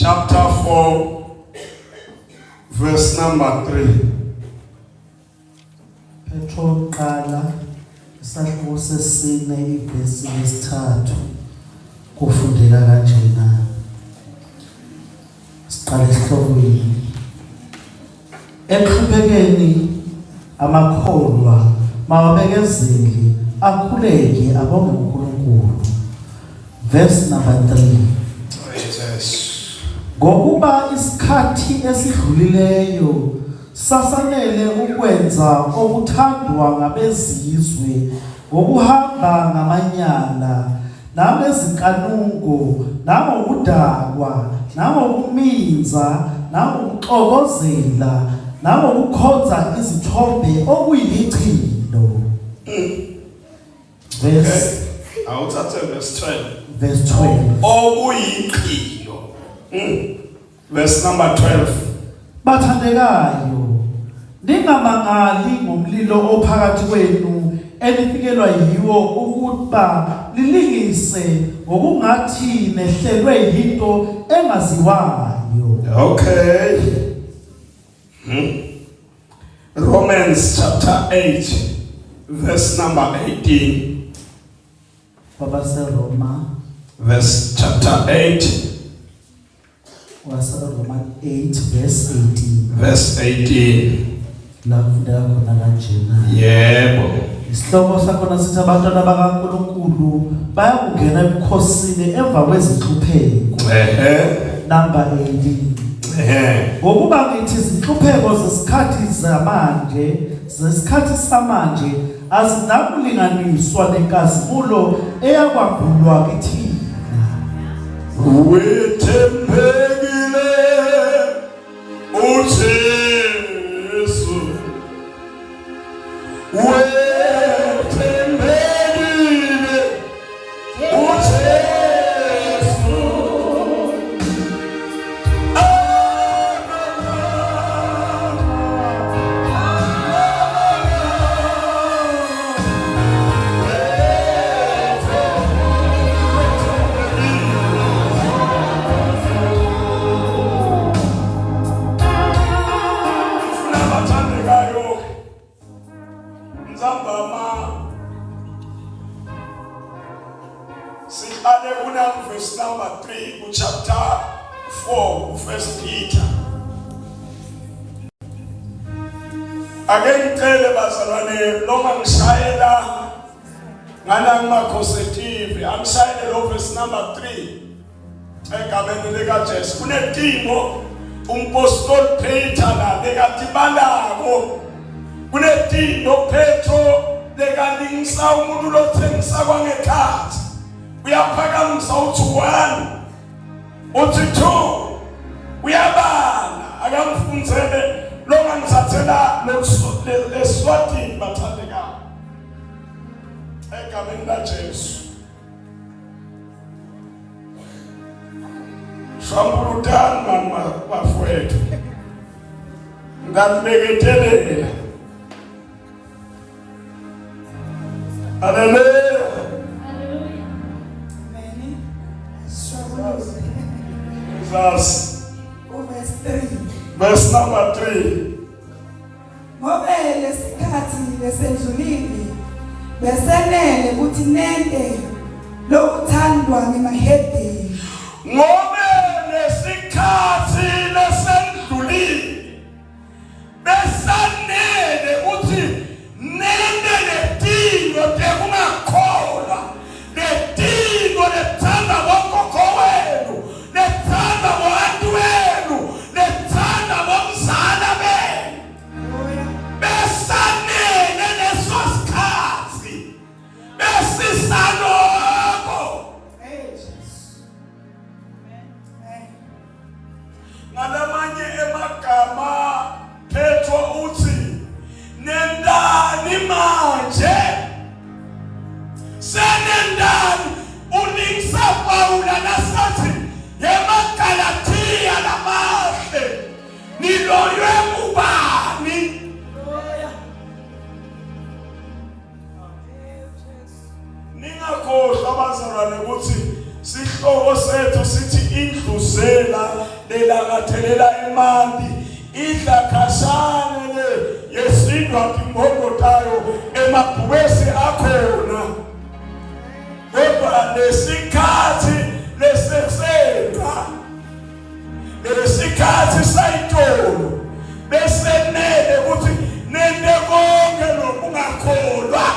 chapter 4, verse number 3. Petro qala isahluko sesine ivesi lesithathu kufundeka kanjena. Siqale isihlokweni. Eqhubekeni amakholwa mawabekezeli akhuleke abonge uNkulunkulu. Verse number 3. Ngokuba isikhathi esidlulileyo sasanele ukwenza okuthandwa ngabezizwe ngokuhamba ngamanyala nabezinkanungo nangokudakwa nangokuminza nangokuxokozela nangokukhonza izithombe okuyilichilo. Verse verse 12. Verse 12. Okuyilichilo. Verse number 12. Bathandekayo, ningamangali ngomlilo ophakathi kwenu enifikelwa yiwo ukuba lilingise ngokungathi nehlelwe yinto engaziwayo. Okay. Romans chapter 8, verse number 18. Baba se Roma. Verse chapter 8. Roman 8 verse 18. Verse 18. La kufundeka khona kanjena. Yebo. Isihloko sakhona sithi abantwana bakaNkulunkulu bayakungena ebukhosini emva kwezinhlupheko. Number 18. Ngokuba ngithi izinhlupheko zesikhathi samanje azinakulinganiswa nenkazimulo eyakwagulwa kithina. Wethembekile uJesu, wethembekile uJesu, verse number 3, chapter 4, First Peter. Again, tell bazalwane noma ngishayela ngala ngakhosetive angishayela verse number 3 egameni lika Jesu kunetimo umpostoli Peter la lekadibalako kunetimo Petro lekalingisa umuntu lothengisa kwangekhathi uyaphakamisa uthi 1 uthi 2 uyabala akamfunzele longa ngithathela leswati bathandeka egameni la Jesu shambulutan mama bafowethu ngalibeketelela. Hallelujah. Verse 3. Verse number 3. Ngoba lesikhathi lesendlulile besenele ukuthi nende lokuthandwa ngemahedeni. Ngoba lesikhathi lesendlulile besenele ukuthi nende ledingo tekungakholwa ledingo lethanda bokhokho wenu lethanda bobantu wenu lethanda bomzala benu besanele leso sikhathi besisaloko. Ngalamanye emagama Petro uthi nendani manje senendani unikisa Paula nasathi yemaGalatia lamahle niloywe ubani ningakhohlwa abazalwane ukuthi isihloko sethu sithi indluzela lelangathelela emanti idla khashane le yesindwa kimbokotayo emabhubesi akhona kodwa lesikhathi lesesenga lesikhathi sayitolo besenele ukuthi nende konke lokungakholwa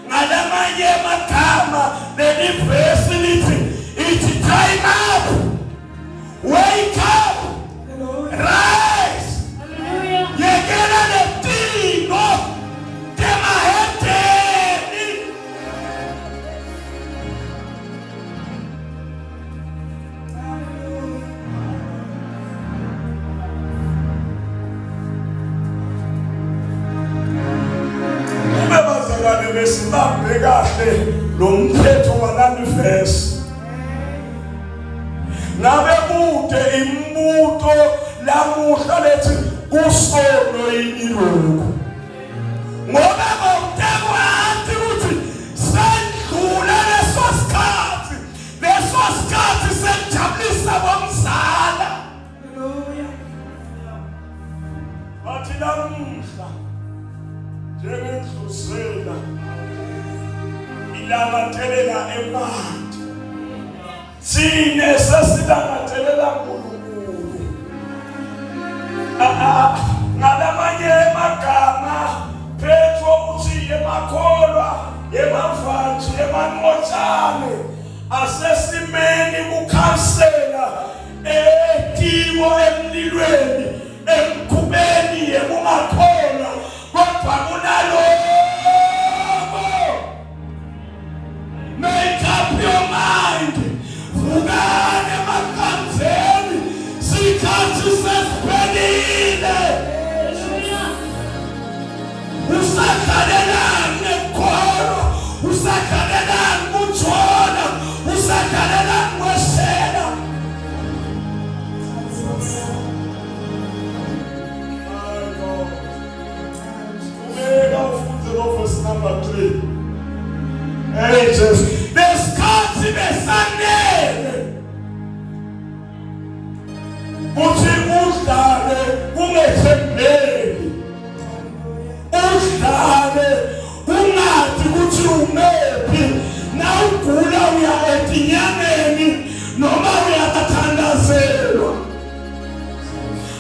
ngalamanye amagama leli verse lithi it's time up, wake up, rise, yekela letino temahedeni. Ubebazalwane besibambe kahle lo mthetho walani verse. Ngabe kude imbuto lamuhla lethi kusono yiniloku ngoba ngokwathi ukuthi sendlula leso sikhathi senjabulisa bomzala. Haleluya. Bathi namuhla njengendluzela ilabathelela emanti sine sesilangathelela uNkulunkulu ngalamanye amagama Petro uthi yemakholwa yemavantshi yemanqotshane asesimeni kukhansela etiko emlilweni emkhubeni yekungakholwa kodwa kunalokho. Make up your mind. Vukane makanzeni sikhathi sesiphelile. Usakhalelani nekholo, usakhalelani kutshona, usakhalelani kwesela. Kumeka ufunde lo verse number 3. Hey Jesus, lesikhathi besanele uthi udlale ungethembeki, udlale ungathi ukuthi umephi, nawugula uya etinyangeni noma uyathandazelwa.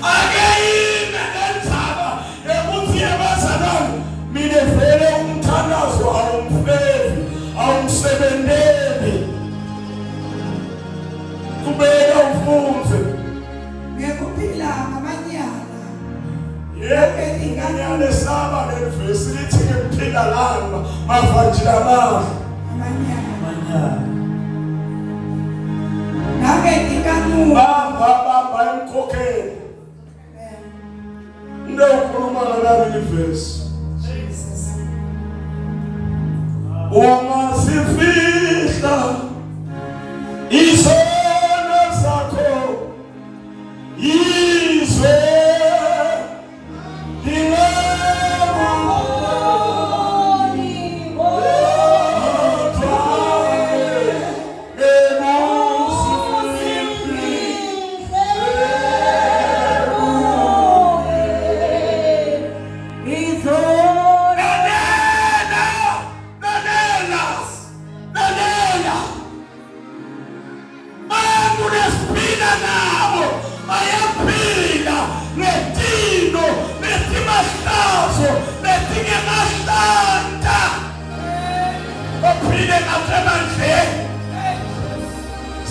Ake yime lendzaba ekuthi yabazalwane mina vele umthandazo awumfevi awumsebenzeli kubeka ufunze ngekuphila ngamanyala inganyala esaba levesi lithi ngekuphila lana mavantshi lamahle amanyala nangetinkanuko bamba emkhokheni into ukhuluma ngalami livesi ungasifihla isono sakho izwe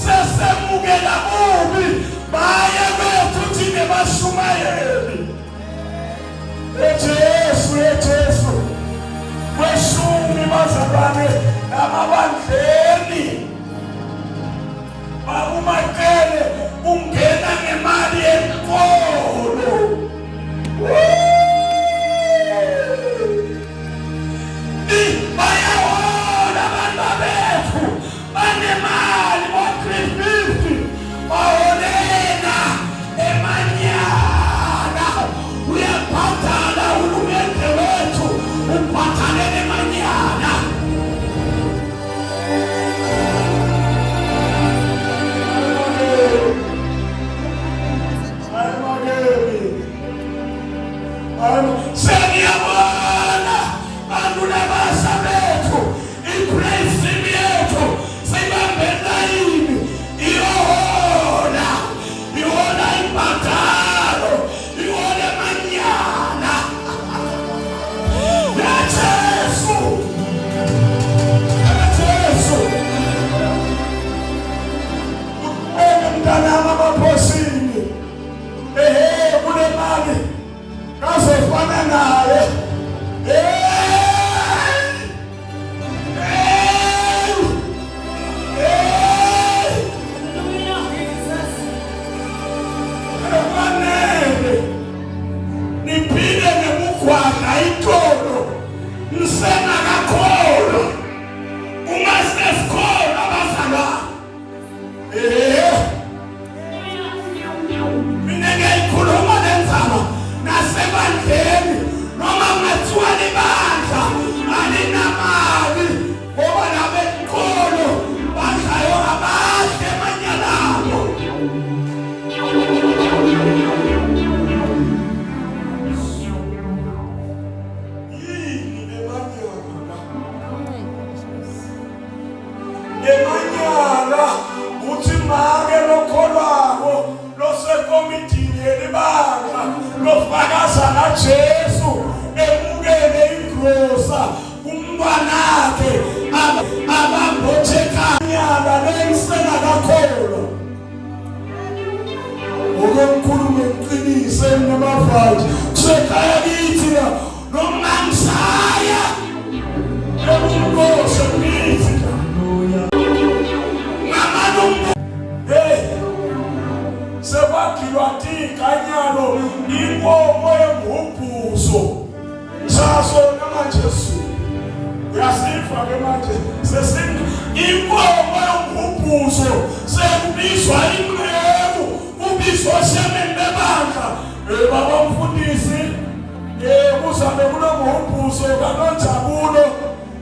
sesemukela ubi baye bethu thine bashumayeli eJesu kweshumi bazalwane namabandleni bakumakele ungena ngemali enkolo. Bayahola abantu bethu banemali bo-350 baholela emanyala uyaphathana uhulumende wethu uphathanele emanyala. Mina ngiyikhuluma lenzaba nasebandleni noma kungathiwa libandla alinamali ngoba labenkolo badlayo abahle emanyalabo. Emanyala uthi make lokholwako losekomitini elibandla lofakaza kaJesu emukele igrosa umntwanakhe abambothekanyala leyisela kakhulu. Okomkhulu ngeqiniso emnabafati kusekhaya kithi la nomnamsaya ekumkoshe kithi sekwakhiwa tikanyalo inkomo yengubhuzo saso namanje su uyasifa ke manje inkomo yengubhuzo sekubizwa inqebu kubizwa semeni bebandla baba mfundisi kuzabe kulongubhuzo kanonjabulo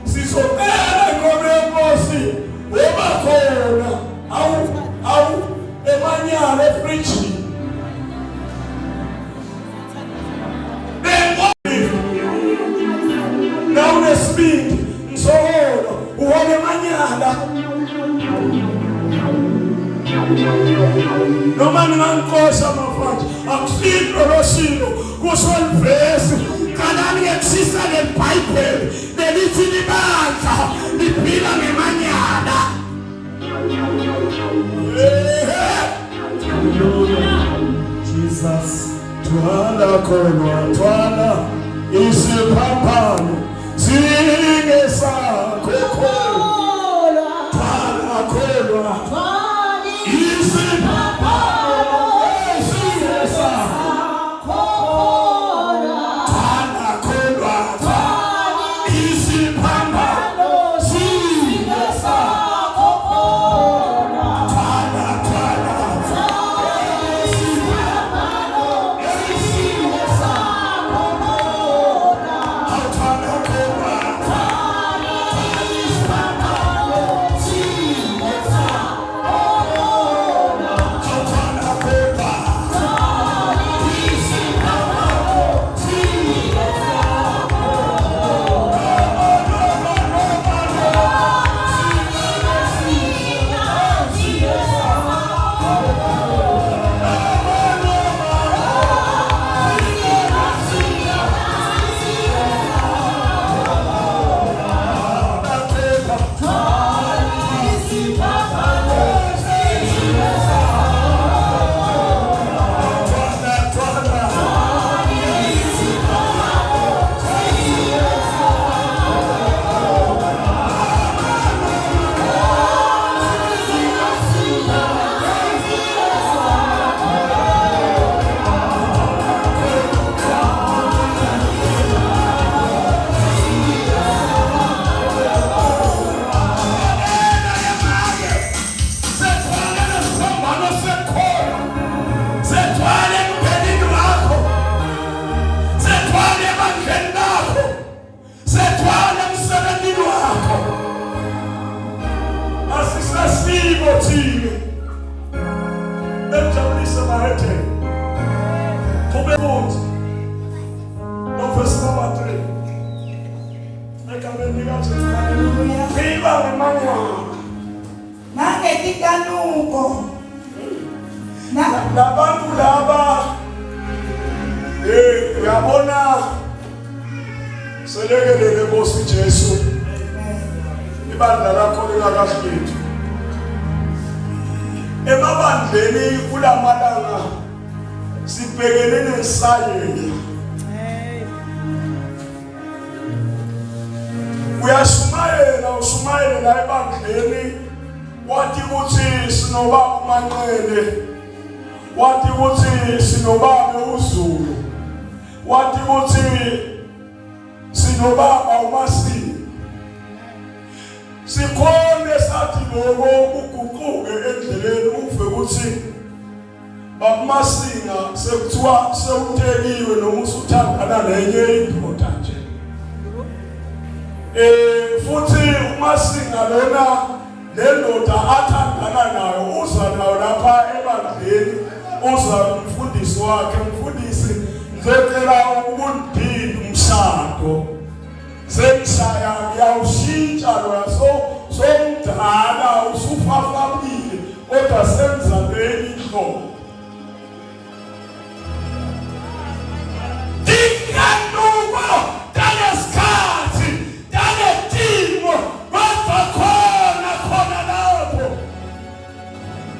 sizocela inkomo yenkosi ebakhona awu emanyala efriji nawunesibindi msokolo uhola emanyala noma ningankosha mafanje akusilo loshilo kusolivesi kanani ngekusisa lebhayibheli lelithi libandla liphila ngemanyala. Jesus. Twala kolwa twala isiphaphano singesakho kolwa twala kolwa isiphaphano singesakho twala kolwa isiphaphano singesakho Labantu laba uyabona selekelele Nkosi Jesu ibandla lakho likaKaShithu emabandleni kulamalanga sibhekene nesayeni ushumayela ebandleni wathi ukuthi sinobaba uManqele wathi ukuthi sinobaba uZulu wathi ukuthi sinobaba uMasini sikhonde sathi lokho uguquke endleleni ukuthi bakumasinga sekuthiwa sewutekiwe noma usuthandana nenye indoda nje. Futhi umasinga lona lendoda athandana nayo uza nayo lapha ebandleni uza umfundisi wakhe umfundisi ngicela ukundiphinda umshado sengishaya ngiyawushintsha loya somdala usufafabile kodwa semzalweni inhlobo dikanuko dalesikhathi daletimo bakhona lapho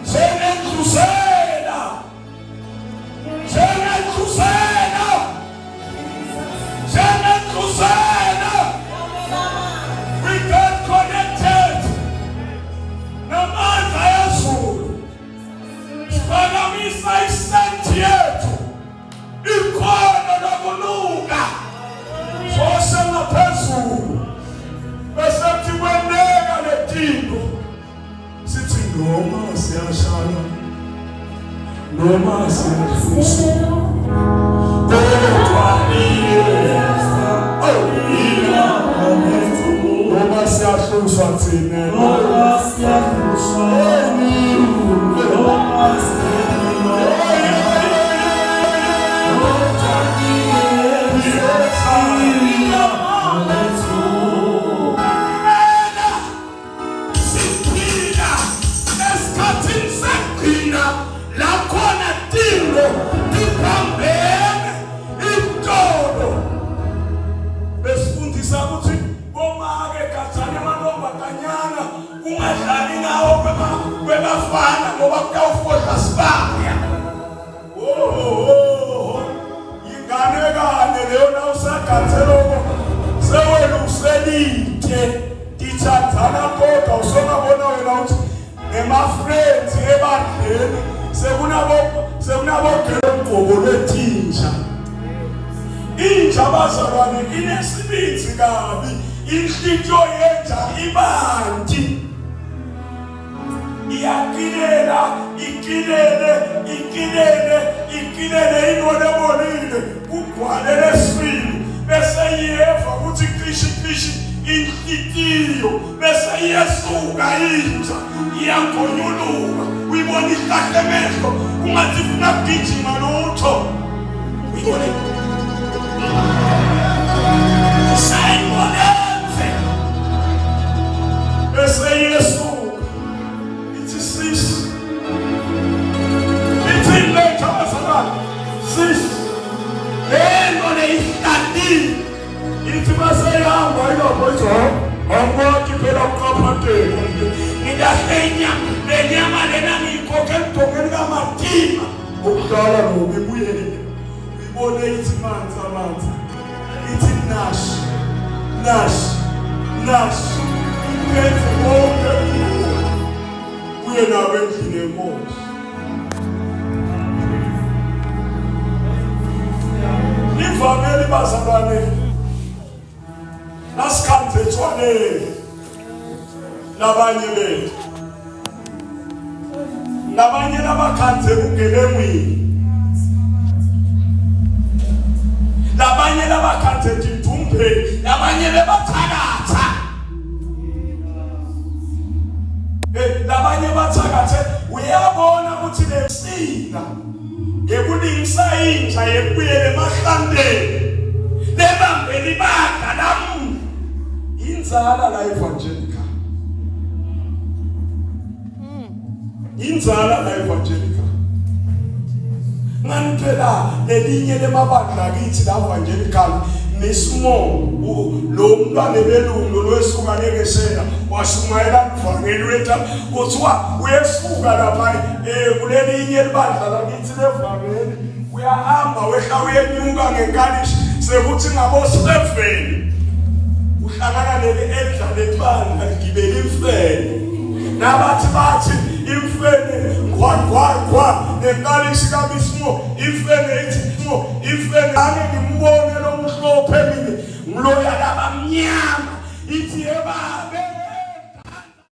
senenkhusela we got connected namandla yazulu sipakamisa isenti yethu ikhono lokuluka sosengaphezulu besethi kweneka letinto sithi noma siyashaya noma siyahlusa kodwa noma siyahlusa thina noma siyahlusa bebafana ngoba kutawufohla sibaya. Yinganekane leyo na usagathe lokho sewena uselide dithathana kodwa usongabona wena ukuthi nema-friends ebandleni sekunabogelo lwethinja. Inja bazalwane inesibindi kabi inhlityo yenja ibanti iyakilela ikilele inolebonile kugcwale lesibili bese yeva ukuthi klishi inhlitiyo bese yesuka inja iyagonyuluka uyibona ihlahle emehlo kungathi funa kugijima lutho uyibone sayibonenze bese yesuka ithi baseyihamba ilapho angoti phela ukaphatheka ngidahenya lenyama lena ngiyikhoke emdongeni kamathima ukudala nobe ibuyele ibone ithi amanzi ithi nash kenze konke kuye nawe endlini enkosi. Ivameli bazalwane nasikhandle etshwaneni nabanye bethu nabanye labakhandle bugelemini nabanye labakhandle tintumbeni nabanye lebathakatha nabanye bathakathe uyabona ukuthi lesina yekulingisa inja yebuyele emahlandeni lebambeli bakha lamu inzala la evangelical ngani phela lelinye lemabandla kithi la evangelical nesimo lo mntwana belungu lowesuka lekeshela washumayela ivangeli wethu kuthiwa uyesuka lapha kulelinye libandla lakithi levangeli uyahamba wehla uyenyuka ngenkalishi sekuthi ngabo-7 uhlangana nele-elda lebandla ligibela imfene nabathi imfene ngwagwagwa nenkalishi kabisimo imfene ithi imfene ake ngimbone lo mhlophe mina ngiloya labamnyama